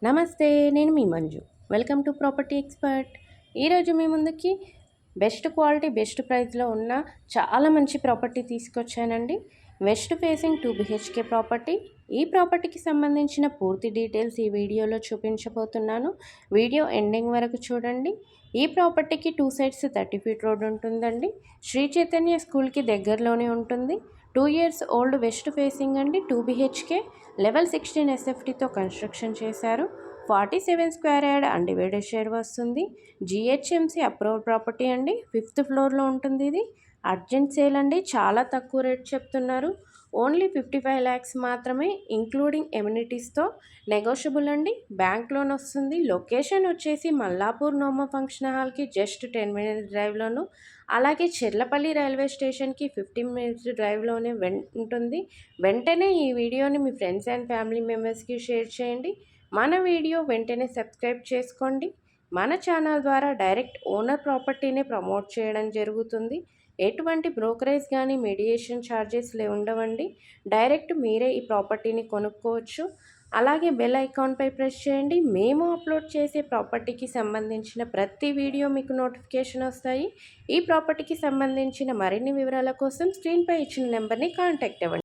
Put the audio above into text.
నమస్తే, నేను మీ Manju. Welcome to property expert. ఈరోజు మీ ముందుకి బెస్ట్ క్వాలిటీ బెస్ట్ ప్రైస్లో ఉన్న చాలా మంచి ప్రాపర్టీ తీసుకొచ్చానండి. West facing 2 BHK property. ఈ ప్రాపర్టీకి సంబంధించిన పూర్తి డీటెయిల్స్ ఈ వీడియోలో చూపించబోతున్నాను. వీడియో ఎండింగ్ వరకు చూడండి. ఈ ప్రాపర్టీకి 2 సైడ్స్ 30 ఫీట్ రోడ్ ఉంటుందండి. శ్రీ చైతన్య స్కూల్కి దగ్గరలోనే ఉంటుంది. 2 years ఓల్డ్ వెస్ట్ ఫేసింగ్ అండి. 2 BHK లెవెల్ 16 SFTతో కన్స్ట్రక్షన్ చేశారు. 47 స్క్వేర్ యార్డ్ అన్డివైడెడ్ షేర్ వస్తుంది. GHMC అప్రూవల్ ప్రాపర్టీ అండి. 5th ఫ్లోర్లో ఉంటుంది. ఇది అర్జెంట్ సేల్ అండి. చాలా తక్కువ రేట్ చెప్తున్నారు. ఓన్లీ 55 lakhs మాత్రమే, ఇంక్లూడింగ్ ఎమ్యూనిటీస్తో. నెగోషియబుల్ అండి. బ్యాంక్ లోన్ వస్తుంది. లొకేషన్ వచ్చేసి మల్లాపూర్ నోమా ఫంక్షన్ హాల్కి జస్ట్ 10 minutes డ్రైవ్లోను, అలాగే చెర్లపల్లి రైల్వే స్టేషన్కి 15 minutes డ్రైవ్లోనే ఉంటుంది. వెంటనే ఈ వీడియోని మీ ఫ్రెండ్స్ అండ్ ఫ్యామిలీ మెంబర్స్కి షేర్ చేయండి. మన వీడియో వెంటనే సబ్స్క్రైబ్ చేసుకోండి. మన ఛానల్ ద్వారా డైరెక్ట్ ఓనర్ ప్రాపర్టీని ప్రమోట్ చేయడం జరుగుతుంది. ఎటువంటి బ్రోకరేజ్ కానీ మీడియేషన్ ఛార్జెస్ ఉండవండి. డైరెక్ట్ మీరే ఈ ప్రాపర్టీని కొనుక్కోవచ్చు. అలాగే బెల్ ఐకాన్పై ప్రెస్ చేయండి. మేము అప్లోడ్ చేసే ప్రాపర్టీకి సంబంధించిన ప్రతి వీడియో మీకు నోటిఫికేషన్ వస్తాయి. ఈ ప్రాపర్టీకి సంబంధించిన మరిన్ని వివరాల కోసం స్క్రీన్పై ఇచ్చిన నెంబర్ని కాంటాక్ట్ అవ్వండి.